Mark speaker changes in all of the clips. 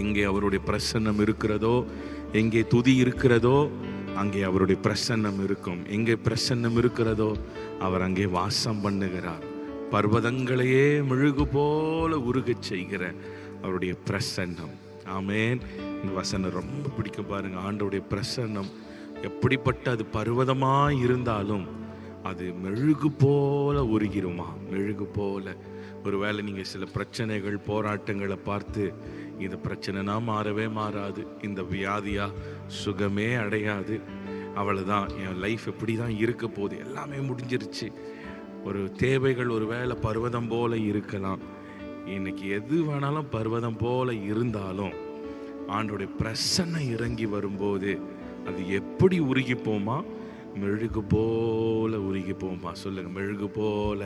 Speaker 1: எங்கே அவருடைய பிரசன்னம் இருக்கிறதோ, எங்கே துதி இருக்கிறதோ அங்கே அவருடைய பிரசன்னம் இருக்கும். எங்கே பிரசன்னம் இருக்கிறதோ அவர் அங்கே வாசம் பண்ணுகிறார். பர்வதங்களையே மெழுகு போல உருகச் செய்கிற அவருடைய பிரசன்னம். ஆமேன். இந்த வசனம் ரொம்ப பிடிக்கும் பாருங்க. ஆண்டவருடைய பிரசன்னம் எப்படிப்பட்ட அது பர்வதமாய் இருந்தாலும் அது மெழுகு போல உருகிருமா, மெழுகு போல. ஒருவேளை நீங்கள் சில பிரச்சனைகள் போராட்டங்களை பார்த்து இந்த பிரச்சனைனா மாறவே மாறாது, இந்த வியாதியா சுகமே அடையாது, அவ்வளோதான், என் லைஃப் எப்படி தான் இருக்க போகுது, எல்லாமே முடிஞ்சிருச்சு. ஒரு தேவைகள் ஒரு வேளை பர்வதம் போல இருக்கலாம். இன்னைக்கு எது வேணாலும் பர்வதம் போல இருந்தாலும் ஆண்டோடைய பிரசன்னை இறங்கி வரும்போது அது எப்படி உருகி போமா, மெழுகு போல உருகி போமா. சொல்லுங்க, மெழுகு போல,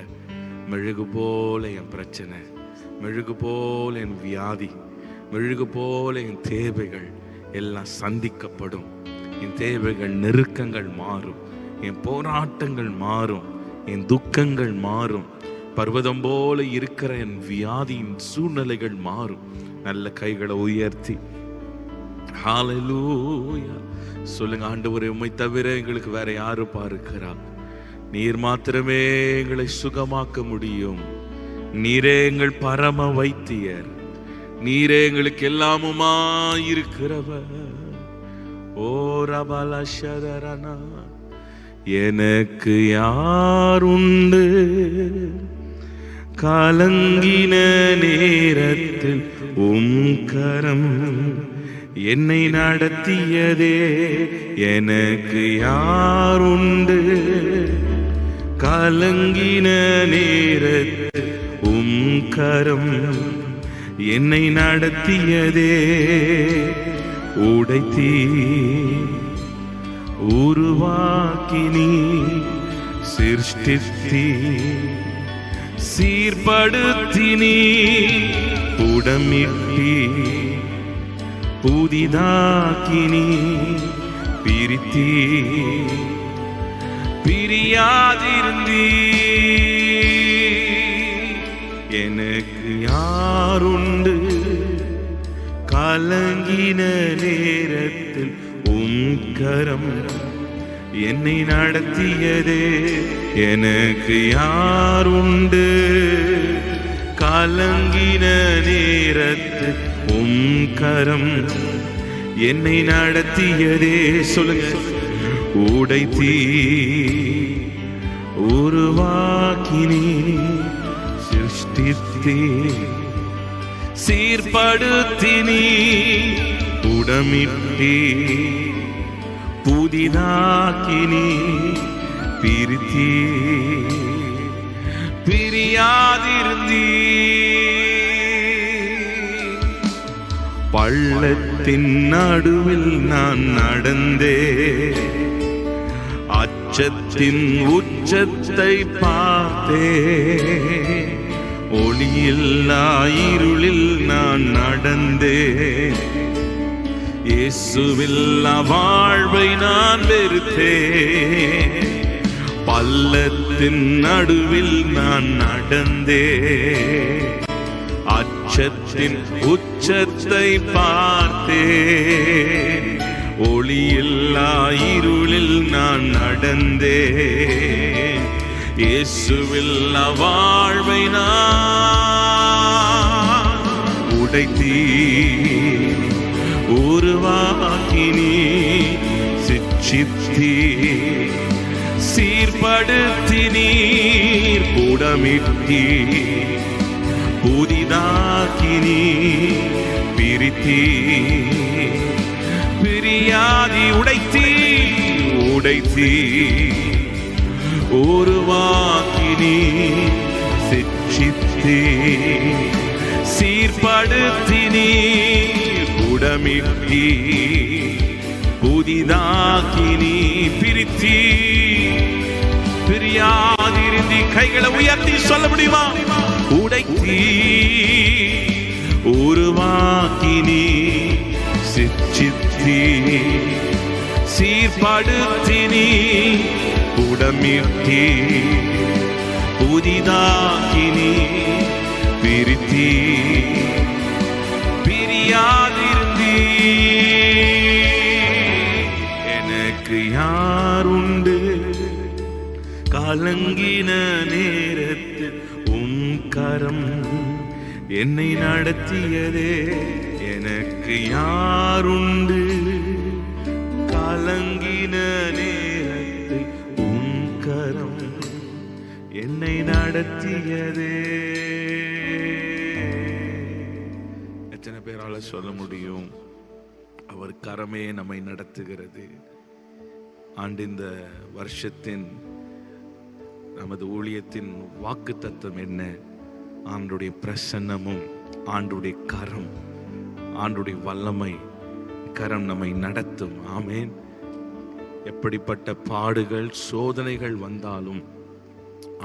Speaker 1: மெழுகு போல என் பிரச்சனை, மெழுகு போல என் வியாதி, மெழுகு போல என் தேவைகள் எல்லாம் சந்திக்கப்படும். என் தேவைகள், நெருக்கங்கள் மாறும், என் போராட்டங்கள் மாறும், என் துக்கங்கள் மாறும், பர்வதம் போல இருக்கிற என் வியாதியின் சூழ்நிலைகள் மாறும். நல்ல கைகளை உயர்த்தி ஹல்லேலூயா சொல்லுங்க. ஆண்டவரே, உம்மை தவிர எங்களுக்கு வேற யாரு இருக்கிறா? நீர் மாத்திரமே எங்களை சுகமாக்க முடியும். நீரே எங்கள் பரம வைத்தியர், நீரே எங்களுக்கு எல்லாமுமா இருக்கிறவர். ஓ ரபலஷதரனா, எனக்கு யாருண்டு கலங்கின நேரத்தில் உம் கரம் என்னை நடத்தியதே. எனக்கு யாருண்டு கலங்கின நேரத்தில் உம் கரம் என்னை நடத்தியதே. உடைத்தீ உருவாக்கினீ சிருஷ்டித்தீ சீர்படுத்தினீ புடமிட்டீ புதிதாக்கினீ பிரித்தீ பிரியாதிருந்தீ. எனக்கு யாருண்டு கலங்கின நேரத்தில் உம் கரம் என்னை நடத்தியதே. எனக்கு யாருண்டு கலங்கின நேரத்தில் உம் கரம் என்னை நடத்தியதே. சொல்லுங்க, உடைத்தீ உருவாக்கினீ சிருஷ்டித்தீ சீர்படுத்தினீ புடமிட்டீ புதிதாக்கினீ பிரித்தீ பிரியாதிருந்தீ. பள்ளத்தின் நடுவில் நான் நடந்தே, அச்சத்தின் உச்சத்தை பார்த்தே, ஒளியில்லா இருளில் நான் நடந்தே, இயேசுவில்லா வாழ்வை நான் வெறுத்தே. பள்ளத்தின் நடுவில் நான் நடந்தே, அச்சத்தின் உச்சத்தை பார்த்தே, ஒளியில்லா இருளில் நான் நடந்தே, இயேசுவில்லா வாழ்வை நான் உடைத்தீ உருவாக்கினீ சிட்சித்தீ சீர்படுத்தினீர் புடமிட்டீ புதிதாக்கினீ பிரித்தீ பிரியாதி உடைத்தீ உடைத்தீ உருவாக்கினீ சிட்சித்தீ சீர்படுத்தினீ புடமிட்டீ புதிதாக்கினீ பிரித்தீ பிரியாதிருந்தீ. கைகளை உயர்த்தி சொல்ல முடியுமா? உடைத்தீ உருவாக்கினீ சிட்சித்தீ சீர்படுத்தினீ புடமிட்டீ புதிதாக்கினீ பிரித்தீ பிரியாதி கலங்கின நேரத்தில் உம் கரம் என்னை நடத்தியதே, எனக்கு யாருண்டு? கலங்கின நேரத்தில் உம் கரம் என்னை நடத்தியதே. எத்தனை பேரால சொல்ல முடியும் அவர் கரமே நம்மை நடத்துகிறது? ஆண்டு இந்த வருஷத்தின் நமது ஊழியத்தின் வாக்கு தத்துவம் என்ன? ஆண்டுடைய பிரசன்னமும் ஆண்டுடைய கரம், ஆண்டுடைய வல்லமை, கரம் நம்மை நடத்தும். ஆமேன். எப்படிப்பட்ட பாடுகள் சோதனைகள் வந்தாலும்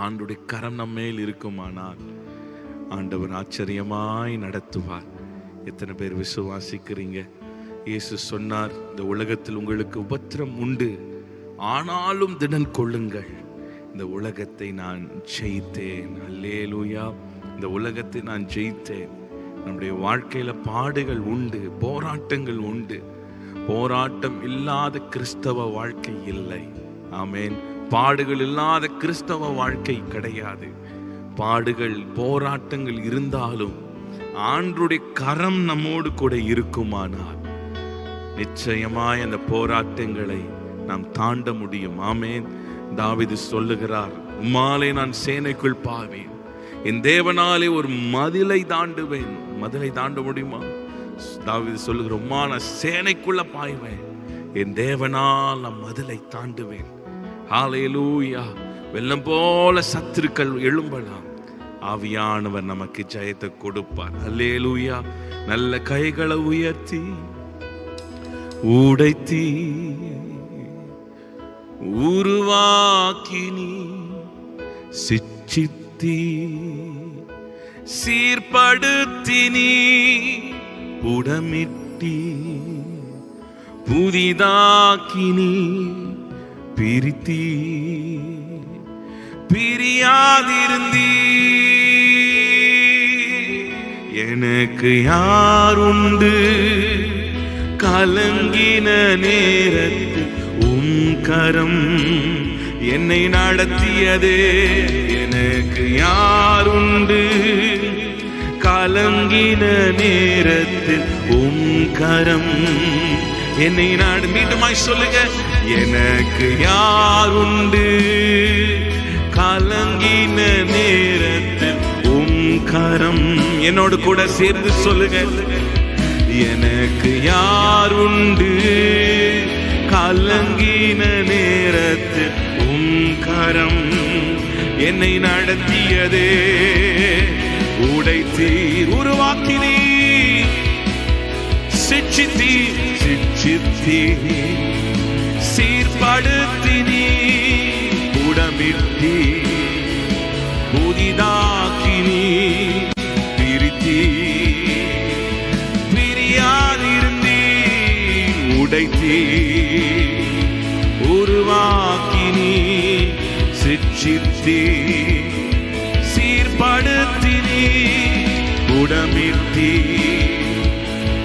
Speaker 1: ஆண்டுடைய கரம் நம்மேல் இருக்குமானால் ஆண்டவர் ஆச்சரியமாய் நடத்துவார். எத்தனை பேர் விசுவாசிக்கிறீங்க? இயேசு சொன்னார், இந்த உலகத்தில் உங்களுக்கு உபத்திரம் உண்டு, ஆனாலும் திடன் கொள்ளுங்கள், இந்த உலகத்தை நான் ஜெயித்தேன். அல்லேலூயா. இந்த உலகத்தை நான் ஜெயித்தேன். நம்முடைய வாழ்க்கையில பாடுகள் உண்டு, போராட்டங்கள் உண்டு. போராட்டம் இல்லாத கிறிஸ்தவ வாழ்க்கை இல்லை. ஆமேன். பாடுகள் இல்லாத கிறிஸ்தவ வாழ்க்கை கிடையாது. பாடுகள் போராட்டங்கள் இருந்தாலும் ஆண்டவருடைய கரம் நம்மோடு கூட இருக்குமானால் நிச்சயமாய் அந்த போராட்டங்களை நாம் தாண்ட முடியும். ஆமேன். தாவீது சொல்லுகிறார், உம்மாலே நான் சேனைக்குள் பாவேன், என் தேவனாலே ஒரு மதிலை தாண்டுவேன். மதிலை தாண்ட முடியுமா? தாவீது சொல்லுகிற, உம்மா நான் சேனைக்குள்ள பாய்வேன், என் தேவனால் நான் மதிலை தாண்டுவேன். ஹல்லேலூயா. வெள்ளம் போல சத்துருக்கள் எழும்பலாம், ஆவியானவர் நமக்கு ஜெயத்தை கொடுப்பார். ஹல்லேலூயா. நல்ல கைகளை உயர்த்தி உடைத்தி உருவாக்கினி சிச்சித்தி சீர்படுத்தினி புடமிட்டி புதிதாக்கினி பிரித்தி பிரியாதிருந்தீ, எனக்கு யாருண்டு? கலங்கின நேரத்தில் உம் கரம் என்னை நடத்தியதே, எனக்கு யாருண்டு? கலங்கின நேரத்தில் உம் கரம் என்னை மீண்டுமாய் சொல்லுங்க, எனக்கு யாருண்டு? கலங்கின நேரத்தில் உம் கரம். என்னோடு கூட சேர்ந்து சொல்லுங்க, எனக்கு யாருண்டு? கலங்கின நேரத்தில் உம் கரம் என்னை நடத்தியதே, உடைத்தீர் உருவாக்கினீர் சிச்சித்தி சிச்சித்தி சீர்படுத்தினி உடமிட்டி புதிதாக்கினி பிரித்தி பிரியாதிருந்தி உடைத்தி உருவாக்கினி சிச்சித்தி சீர்படுத்தினி உடமிட்டி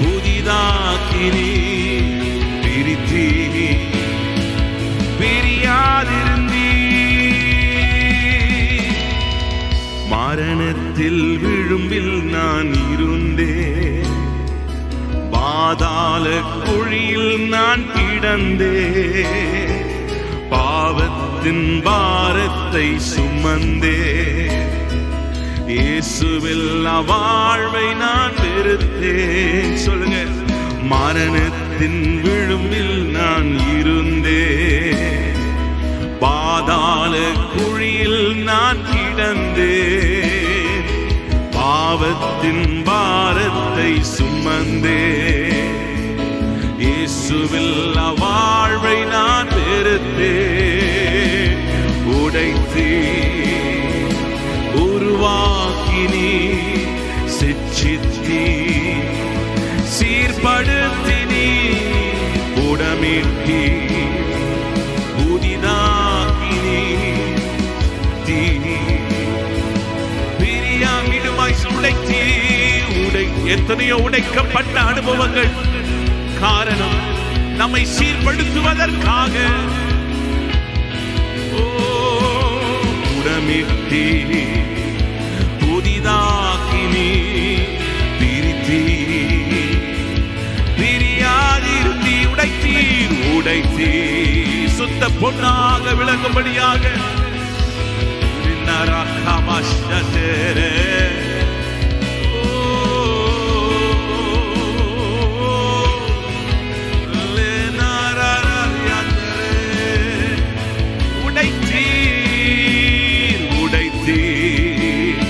Speaker 1: புதிதாக்கினி பிரித்தி பிரியாதிருந்தி. மரணத்தில் விழும்பில் நான் இருந்தேன், பாதாள குழியில் நான் கிடந்தேன், பாவத்தின் பாரத்தை சுமந்தே, இயேசுவில் வாழ்வை நான் வெறுத்தேன். சொல்லுங்க, மரணத்தின் விழும்பில் நான் இருந்தேன், பாதாள குழியில் நான் கிடந்தேன், பாவத்தின் பாரத்தை சுமந்தே, இயேசுவில் வாழ்வை நான் வெறுத்தேன். உடைத்தீ உருவாக்கினி சிச்சித்தி சீர்படுத்தினி உடமிட்டி புதிதாக்கினி தீனி பிரியாமிடுமாய் உடைத்தீ உடை. எத்தனையோ உடைக்கப்பட்ட அனுபவங்கள், காரணம் நம்மை சீர்படுத்துவதற்காக. ஓ உடமிட்டி புதிதாக்கினி பிரித்தி பிரியாதிருத்தி உடைத்தீர் உடைத்தீ சுத்த பொன்னாக விளங்கும்படியாக உடைத்தீர் உடைத்தீர்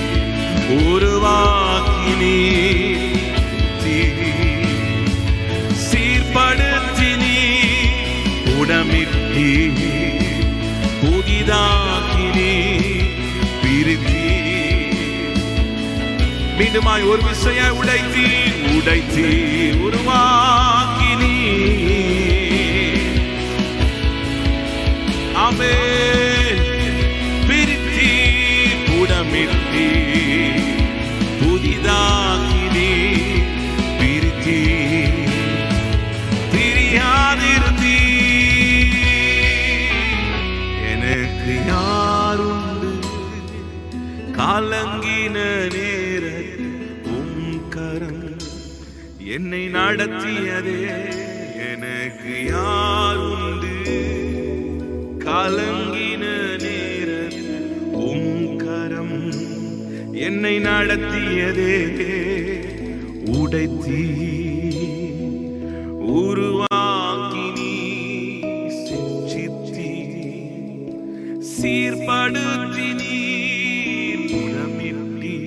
Speaker 1: உருவாக்கினி சீர்படுத்தினி உடமிட்டி புதிதாக்கினி பிரித்தி மீண்டுமாய் ஒரு விசைய உடைத்தி உடைத்தி உருவாக்கினி ஆமென் பிரித்தி உடமிட்டி புதிதாக்கினி பிரித்தி பிரியாதிருத்தி எனக்கு யாருண்டு காலங்கின நேர உம் கரம் என்னை நடத்தியதே எனக்கு யாருண்டு காலங்கின நேர உம் கரம் என்னை நடத்தியதே உடைத்தி உருவாக்கினி சித்தி சீர்படுத்தினி உடமிட்டி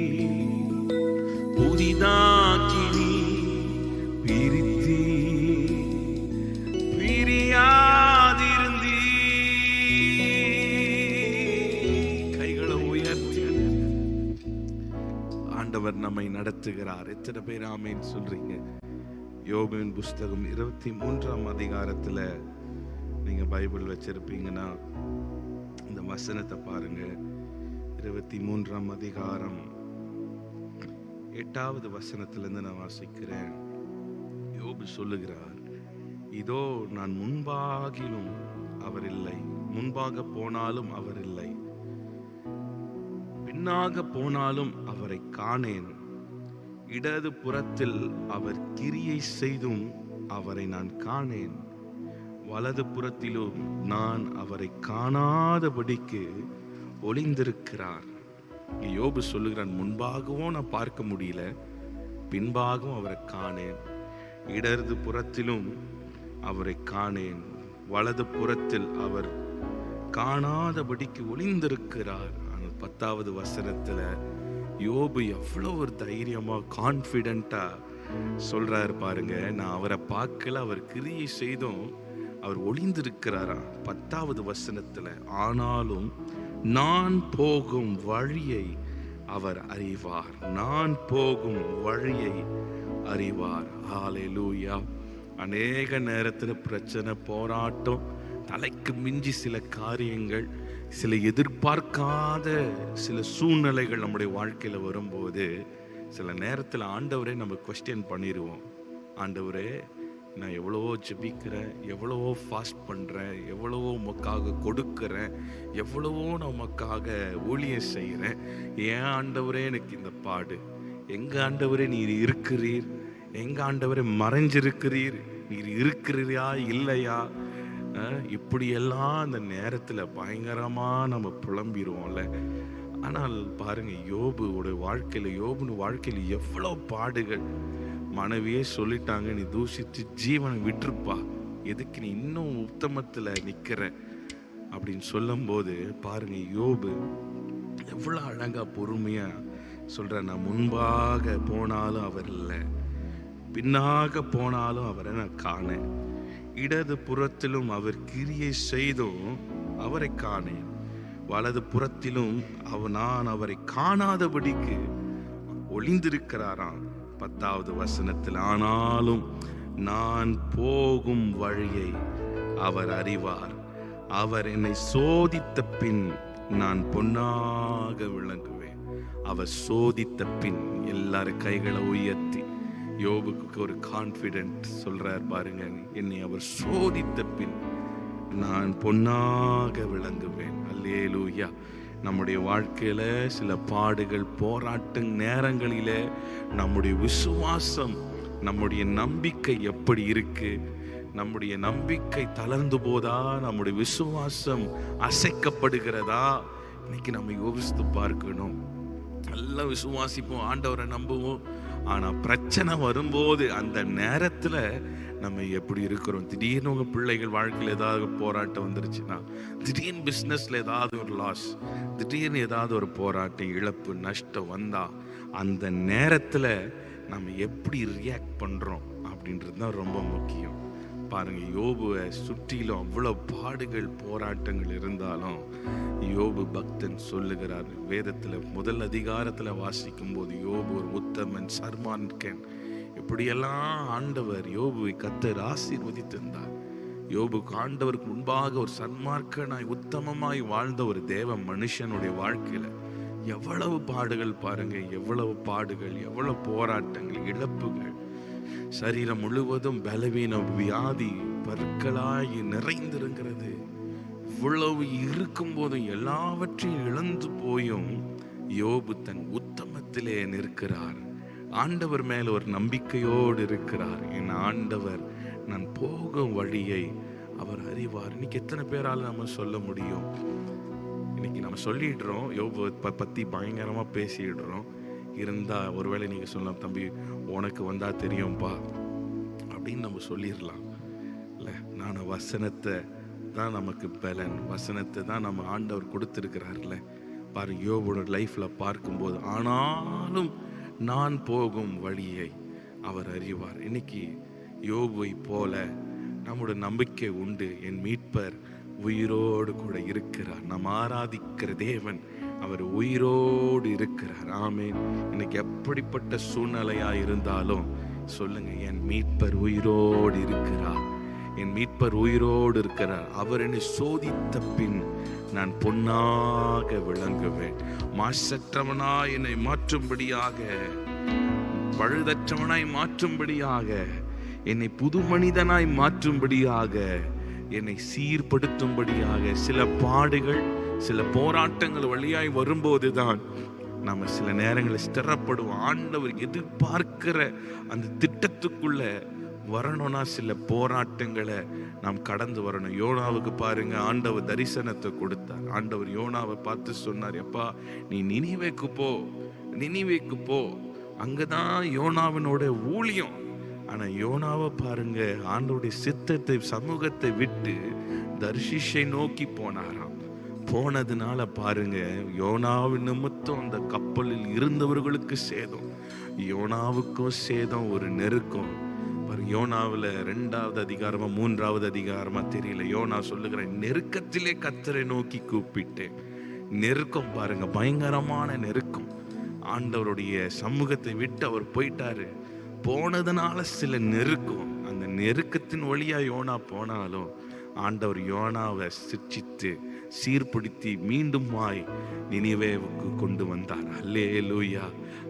Speaker 1: புதிதாக்கினி பிரித்தி பிரியாதிருந்தி கைகளை உயர்த்தி ஆண்டவர் நம்மை நடத்துகிறார். எத்தனை பேர் ஆமென் சொல்றீங்க? யோபுவின் புஸ்தகம் 23ஆம் அதிகாரத்துல நீங்க பைபிள் வச்சிருப்பீங்கன்னா இந்த வசனத்தை பாருங்க. 23ஆம் அதிகாரம் 8வது வசனத்திலிருந்து நான் வாசிக்கிறேன். யோபு சொல்லுகிறார், இதோ நான் முன்பாகிலும் அவர் இல்லை, முன்பாக போனாலும் அவர் இல்லை, பின்னாக போனாலும் அவரை காணேன். இடது புறத்தில் அவர் கிரியை செய்தும் அவரை நான் காணேன், வலது புறத்திலும் நான் அவரை காணாதபடிக்கு ஒளிந்திருக்கிறார். யோபு சொல்லுகிறான், முன்பாகவும் நான் பார்க்க முடியல, பின்பாகவும் அவரை காணேன், இடது புறத்திலும் அவரை காணேன், வலது புறத்தில் அவர் காணாதபடிக்கு ஒளிந்திருக்கிறார். ஆனால் 10வது வசனத்துல யோபு எவ்வளவு ஒரு தைரியமா கான்ஃபிடென்ட்டா சொல்றாரு பாருங்க. நான் அவரை பார்க்கல, அவர் கிரியை செய்தும் அவர் ஒளிந்திருக்கிறாரா. 10வது வசனத்துல, ஆனாலும் நான் போகும் வழியை அவர் அறிவார், நான் போகும் வழியை அறிவார். ஹல்லேலூயா. அநேக நேரத்துல பிரச்சனை, போராட்டம், தலைக்கு மிஞ்சி சில காரியங்கள், சில எதிர்பார்க்காத சில சூழ்நிலைகள் நம்முடைய வாழ்க்கையில வரும்போது சில நேரத்தில் ஆண்டவரே நம்ம குவெஸ்டியன் பண்ணிடுவோம். ஆண்டவரே, நான் எவ்வளவோ ஜெபிக்கிறேன், எவ்வளவோ ஃபாஸ்ட் பண்ணுறேன், எவ்வளவோ உமக்காக கொடுக்குறேன், எவ்வளவோ நான் உமக்காக ஊழியம் செய்கிறேன், ஏன் ஆண்டவரே எனக்கு இந்த பாடு? எங்க ஆண்டவரே நீர் இருக்கிறீர்? எங்க ஆண்டவரே மறைஞ்சிருக்கிறீர்? நீர் இருக்கிறீரா இல்லையா? இப்படியெல்லாம் அந்த நேரத்தில் பயங்கரமாக நம்ம புலம்பிடுவோம்ல. ஆனால் பாருங்க, யோபுவோட வாழ்க்கையில் எவ்வளோ பாடுகள். மனைவியே சொல்லிட்டாங்க, நீ தூஷித்து ஜீவனை விட்டுருப்பா, எதுக்கு நீ இன்னும் உத்தமத்தில் நிற்கிற அப்படின்னு சொல்லும் போது பாருங்க, யோபு எவ்வளோ அழகா பொறுமையா சொல்ற, நான் முன்பாக போனாலும் அவர் இல்லை, பின்னாக போனாலும் அவரை நான் காணேன், இடது புறத்திலும் அவர் கிரியை செய்தும் அவரை காணேன், வலது புறத்திலும் நான் அவரை காணாதபடிக்கு ஒளிந்திருக்கிறாராம். 10வது வசனத்தில், ஆனாலும் நான் போகும் வழியை அவர் அறிவார், அவர் என்னை சோதித்த பின் நான் பொன்னாக விளங்குவேன். அவர் சோதித்த பின், எல்லாரும் கைகளை உயர்த்தி யோபுக்கு ஒரு கான்ஃபிடென்ட் சொல்றார் பாருங்க, என்னை அவர் சோதித்த பின் நான் பொன்னாக விளங்குவேன். அல்லேலூயா. நம்முடைய வாழ்க்கையில சில பாடுகள் போராட்ட நேரங்களிலே நம்முடைய விசுவாசம், நம்முடைய நம்பிக்கை எப்படி இருக்கு? நம்முடைய நம்பிக்கை தளர்ந்து போதா? நம்முடைய விசுவாசம் அசைக்கப்படுகிறதா? இன்னைக்கு நம்ம யோசித்து பார்க்கணும். நல்லா விசுவாசிப்போம், ஆண்டவரை நம்புவோம். ஆனா பிரச்சனை வரும்போது அந்த நேரத்துல நம்ம எப்படி இருக்கிறோம்? திடீர்னு உங்க பிள்ளைகள் வாழ்க்கையில் ஏதாவது போராட்டம் வந்துருச்சுன்னா, திடீர்னு பிஸ்னஸ்ல ஏதாவது ஒரு லாஸ், திடீர்னு ஏதாவது ஒரு போராட்டம், இழப்பு, நஷ்டம் வந்தா அந்த நேரத்துல நம்ம எப்படி ரியாக்ட் பண்றோம் அப்படின்றது தான் ரொம்ப முக்கியம். பாருங்க, யோபுவை சுற்றிலும் அவ்வளவு பாடுகள் போராட்டங்கள் இருந்தாலும் யோபு பக்தன் சொல்லுகிறார். வேதத்துல முதல் அதிகாரத்துல வாசிக்கும் போது யோபு ஒரு உத்தமன், சர்மான்கன், இப்படியெல்லாம் ஆண்டவர் யோபுவை கர்த்தர் ஆசீர்வதித்திருந்தார். யோபுக்கு ஆண்டவருக்கு முன்பாக ஒரு சன்மார்க்கனாய் உத்தமமாய் வாழ்ந்த ஒரு தேவ மனுஷனுடைய வாழ்க்கையில எவ்வளவு பாடுகள் பாருங்க, எவ்வளவு பாடுகள், எவ்வளவு போராட்டங்கள், இழப்புகள், சரீரம் முழுவதும் பலவீனம், வியாதி பற்களாய் நிறைந்திருக்கிறது. இவ்வளவு இருக்கும் போதும் எல்லாவற்றையும் இழந்து போயும் யோபு தன் உத்தமத்திலே நிற்கிறார். ஆண்டவர் மேல ஒரு நம்பிக்கையோடு இருக்கிறார். என் ஆண்டவர் நான் போகும் வழியை அவர் அறிவார். இன்னைக்கு எத்தனை பேரால நம்ம சொல்ல முடியும்? இன்னைக்கு நம்ம சொல்லிடுறோம், யோபு பத்தி பயங்கரமா பேசிடுறோம். இருந்தா ஒருவேளை நீங்க சொல்லலாம், தம்பி உனக்கு வந்தா தெரியும்பா அப்படின்னு நம்ம சொல்லிடலாம் இல்ல. நான் வசனத்தை தான் நமக்கு பலன், வசனத்தை தான் நம்ம ஆண்டவர் கொடுத்திருக்கிறார்ல. பாருங்க, யோபோட லைஃப்ல பார்க்கும்போது ஆனாலும் நான் போகும் வழியை அவர் அறிவார். இன்னைக்கு யோபுவை போல நம்முடைய நம்பிக்கை உண்டு. என் மீட்பர் உயிரோடு கூட இருக்கிறார். நாம் ஆராதிக்கிற தேவன் அவர் உயிரோடு இருக்கிறார். ஆமென். இன்னைக்கு எப்படிப்பட்ட சூழ்நிலையா இருந்தாலும் சொல்லுங்க, என் மீட்பர் உயிரோடு இருக்கிறார். என் மீட்பர் உயிரோடு இருக்கிறார். அவர் என்னை சோதித்த பின் நான் பொன்னாக விளங்குவேன். மாசற்றவனாய் என்னை மாற்றும்படியாக, பழுதற்றவனாய் மாற்றும்படியாக, என்னை புது மனிதனாய் மாற்றும்படியாக, என்னை சீர்படுத்தும்படியாக சில பாடுகள், சில போராட்டங்கள் வழியாய் வரும்போதுதான் நம்ம சில நேரங்களில் ஸ்திரப்படுவோம். ஆண்டவர் எதிர்பார்க்கிற அந்த திட்டத்துக்குள்ள வரணும்னா சில போராட்டங்களை நாம் கடந்து வரணும். யோனாவுக்கு பாருங்க, ஆண்டவர் தரிசனத்தை கொடுத்தார். ஆண்டவர் யோனாவை பார்த்து சொன்னார், எப்பா நீ நினிவேக்கு போ, நினிவேக்கு போ. அங்கதான் யோனாவினோட ஊழியம். ஆனா யோனாவை பாருங்க, ஆண்டவருடைய சித்தத்தை, சமூகத்தை விட்டு தர்ஷிஷை நோக்கி போனாராம். போனதுனால பாருங்க, யோனாவின் நிமித்தம் அந்த கப்பலில் இருந்தவர்களுக்கு சேதம், யோனாவுக்கும் சேதம், ஒரு நெருக்கம். யோனாவில் 2வது அதிகாரமா 3வது அதிகாரமா தெரியல, யோனா சொல்லுகிற நெருக்கத்திலே கர்த்தரை நோக்கி கூப்பிட்டேன். நெருக்கம் பாருங்க, பயங்கரமான நெருக்கம். ஆண்டவருடைய சமூகத்தை விட்டு அவர் போயிட்டாரு. போனதுனால சில நெருக்கம், அந்த நெருக்கத்தின் வழியா யோனா போனாலும் ஆண்டவர் யோனாவை சிர்ச்சித்து சீர்படுத்தி மீண்டுமாய் நினிவேவுக்கு கொண்டு வந்தார். அல்லேலூயா,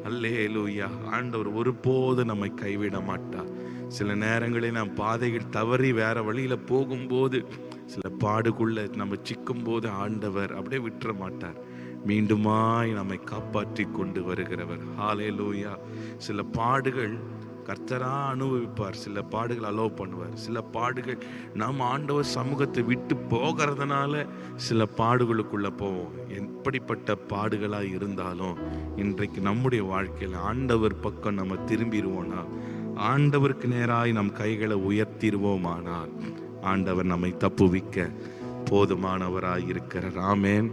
Speaker 1: அல்லேலூயா. ஆண்டவர் ஒருபோது நம்மை கைவிட மாட்டார். சில நேரங்களில் நாம் பாதைகள் தவறி வேற வழியில போகும்போது, சில பாடுக்குள்ள நம்ம சிக்கும் போது ஆண்டவர் அப்படியே விட்டுற மாட்டார். மீண்டுமாய் நம்மை காப்பாற்றி கொண்டு வருகிறவர். ஹல்லேலூயா. சில பாடுகள் கர்த்தரா அனுபவிப்பார், சில பாடுகள் அலோவ் பண்ணுவார். சில பாடுகள் நாம் ஆண்டவர் சமூகத்தை விட்டு போகிறதுனால சில பாடுகளுக்குள்ள போவோம். எப்படிப்பட்ட பாடுகளாக இருந்தாலும் இன்றைக்கு நம்முடைய வாழ்க்கையில் ஆண்டவர் பக்கம் நம்ம திரும்பிடுவோம்னா, ஆண்டவருக்கு நேராய் நம் கைகளை உயர்த்திடுவோமானால் ஆண்டவர் நம்மை தப்புவிக்க போதுமானவராய் இருக்கிறார். ஆமென்.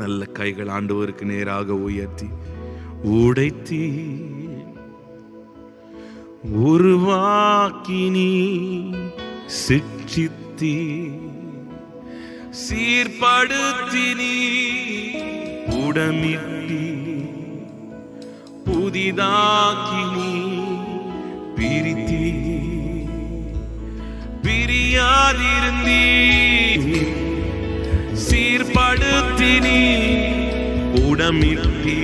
Speaker 1: நல்ல கைகள் ஆண்டவருக்கு நேராக உயர்த்தி, உடைத்தி உருவாக்கினி சிற்றித்தி சீர்படுத்தினி உடமிட்டி புதிதாக்கினி பிரித்தி பிரியாதிருந்தீ சீர்படுத்தினி உடமிட்டி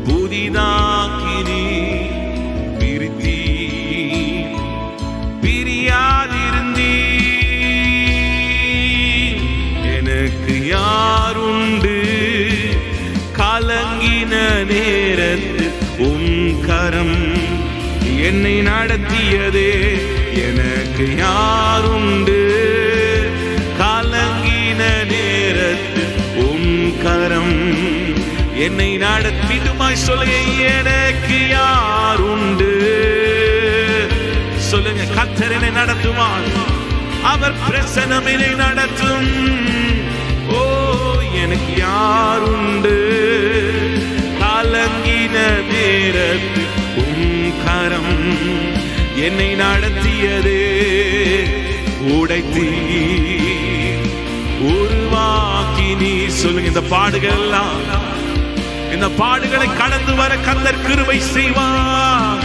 Speaker 1: புதிதாக்கினி பிரித்தி பிரியாதிருந்தீ. எனக்கு யாருண்டு கரம் என்னை நடத்தியதே. எனக்கு யாருண்டு கலங்கின நேரத்தில் கரம் என்னை நடத்திடுமாய் சொல்லுங்க. எனக்கு யாருண்டு சொல்லுங்க. கர்த்தர் என்னை நடத்துவார், அவர் பிரசன்னம் என்னை நடத்தும். ஓ எனக்கு யாருண்டு கலங்கின நேரத்தில் கரம் என்னை நடத்தியதே. உடைத்தீ உருவாக்கி நீ சொல்லுங்க. இந்த பாடுகள் எல்லாம், இந்த பாடுகளை கடந்து வர கர்த்தர் கிருபை செய்வார்.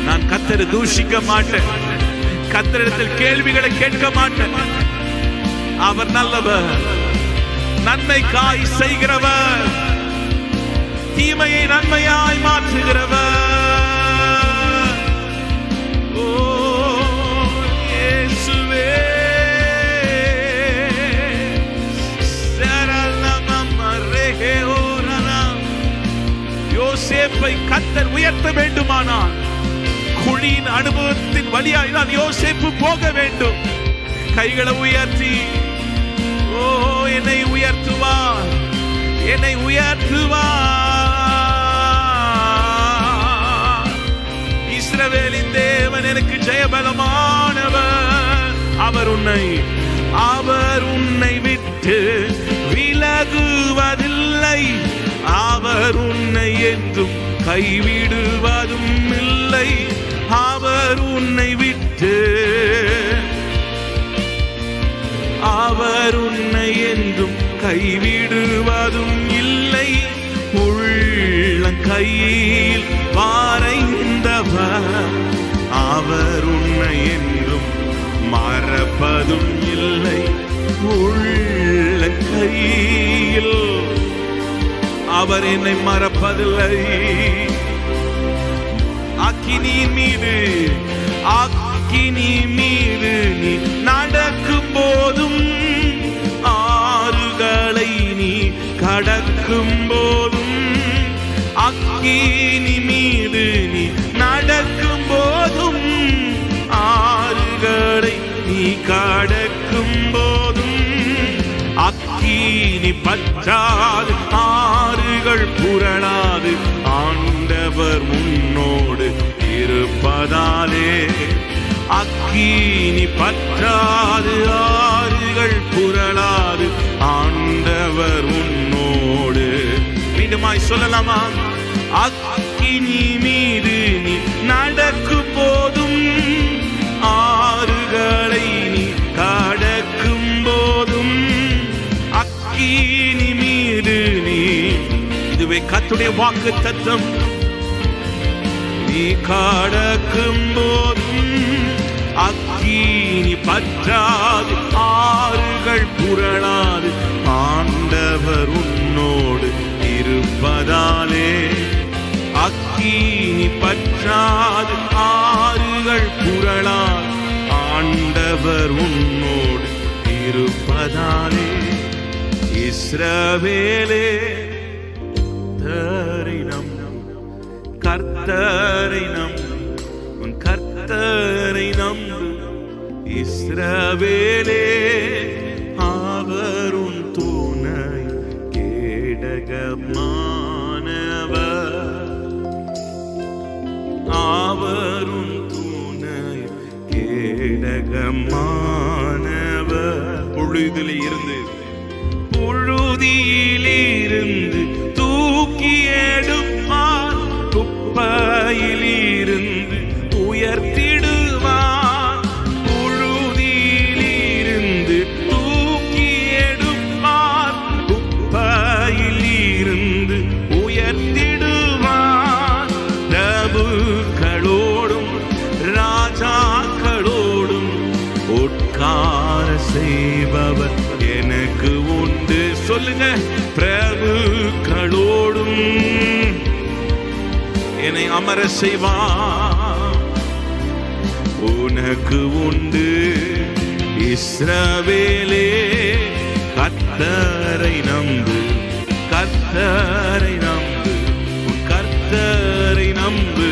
Speaker 1: நான் கர்த்தரை தூஷிக்க மாட்டேன், கர்த்தரிடத்தில் கேள்விகளை கேட்க மாட்டேன். அவர் நல்லவர், நன்மைக்காய் செய்கிறவர், தீமையை நன்மையாய் மாற்றுகிறவர். ஓ இயேசுவே, யோசேப்பை கர்த்தர் உயர்த்த வேண்டுமானால் குழியின் அனுபவத்தின் வழியாய் தான் யோசேப்பு போக வேண்டும். கைகளை உயர்த்தி, ஓ என்னை உயர்த்துவார், என்னை உயர்த்துவார். இஸ்ரவேலின் தேவன் எனக்கு ஜெயபலமானவர். அவர் உன்னை விட்டு விலகுவதில்லை. அவர் உன்னை என்றும் கைவிடுவதும் இல்லை. அவர் உன்னை விட்டு, அவர் உன்னை என்றும் கைவிடுவதும் இல்லை. உள்ளங்கையில் வரைந்தவர், அவர் உன்னை என்றும் மறப்பதும் இல்லை. உள்ளங்கையில் அவர் என்னை மறப்பதில்லை. அக்கினியின் மீது நீ நடக்கும் போதும், ஆறுகளை நீ கடக்கும் போதும், அக்கினி மீது நீ நடக்கும் போதும், ஆறுகளை நீ கடக்கும் போதும், அக்கினி பற்றாது ஆறுகள் புரளாது. ஆண்டவர் உன்னோடு இருப்பதாலே அக்கினி பற்றாது ஆறுகள் புரளாது. ஆண்டவர் உன்னோடு. மீண்டுமாய் சொல்லலாமா? அக்கினி மீது நீ நடக்கும் போதும், ஆறுகளை நீ கடக்கும் போதும், அக்கினி மீது நீ, இதுவே கர்த்தருடைய வாக்குத்தத்தம், நீ கடக்கும் போதும் அக்கினி பற்றாது ஆறுகள் புரளாது. ஆண்டவர் உன்னோடு இருப்பதாலே அக்கினி பற்றாது ஆறுகள் புரளாது. ஆண்டவர் உன்னோடு இருப்பதாலே. இஸ்ரவேலே கர்த்தரை நம்பு, உன் கர்த்தரை நம்பு. இஸ்ரவேலே அவர் உன் துணை கேடகமானவர், அவர் உன் துணை கேடகமானவர். புழுதியிலிருந்து தூக்கி எடுப்பார், குப்பையிலிருந்து உயர்த்திடுவார். புழுதியிலிருந்து தூக்கி எடுப்பார், குப்பையிலிருந்து உயர்த்திடுவார். பிரபுக்களோடும் ராஜாக்களோடும் உட்கார செய்பவர் எனக்கு உண்டு. சொல்லுங்க. பிரபுக்களோடும் என்னை அமர செய்வார் உனக்கு உண்டு. இஸ்ரவேலே கர்த்தரை நம்பு, கர்த்தரை நம்பு, உன் கர்த்தரை கர்த்தரை நம்பு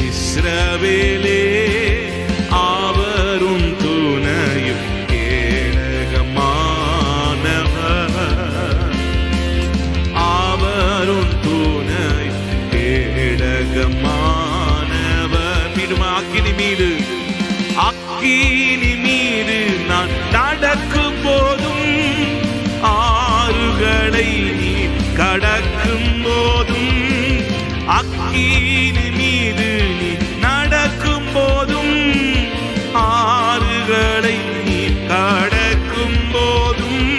Speaker 1: இஸ்ரவேலே, அவரும் துணையும் கேடகமானவர், அவரும் துணையும் கேடகமானவர். மீண்டும் அக்கினி மீது, அக்கினி மீது நான் நடக்கும் போதும், ஆறுகளை நீ கடக்கும் போதும், அக்கினி மீது நீ நடக்கும் போதும், ஆறுகளை நீ கடக்கும் போதும்,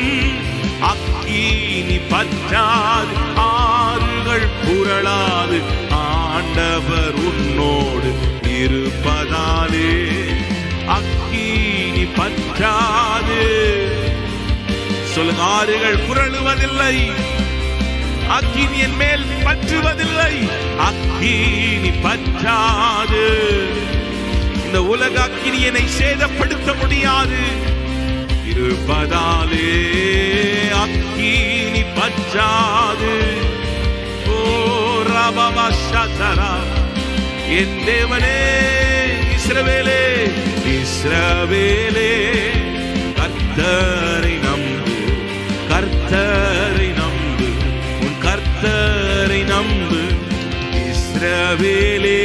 Speaker 1: அக்கினி பற்றாது ஆறுகள் புரளாது, ஆண்டவர் உன்னோடு இருப்பதாலே. அக்கினி பற்றாது, சொல்லுங்க, ஆறுகள் புரளுவதில்லை, அக்கினி என் மேல் பற்றுவதில்லை. அக்கினி பற்றாது, இந்த உலக அக்கினி என்னை சேதப்படுத்த முடியாது இருப்பதாலே. அக்கினி பற்றாது. ஓ ரபா சதரா, என் தேவனே இஸ்ரவேலே, இஸ்ரவேலே, கர்த்தரை நம்பு, கர்த்தரை நம்பு, உன் கர்த்தரை நம்பு இஸ்ரவேலே,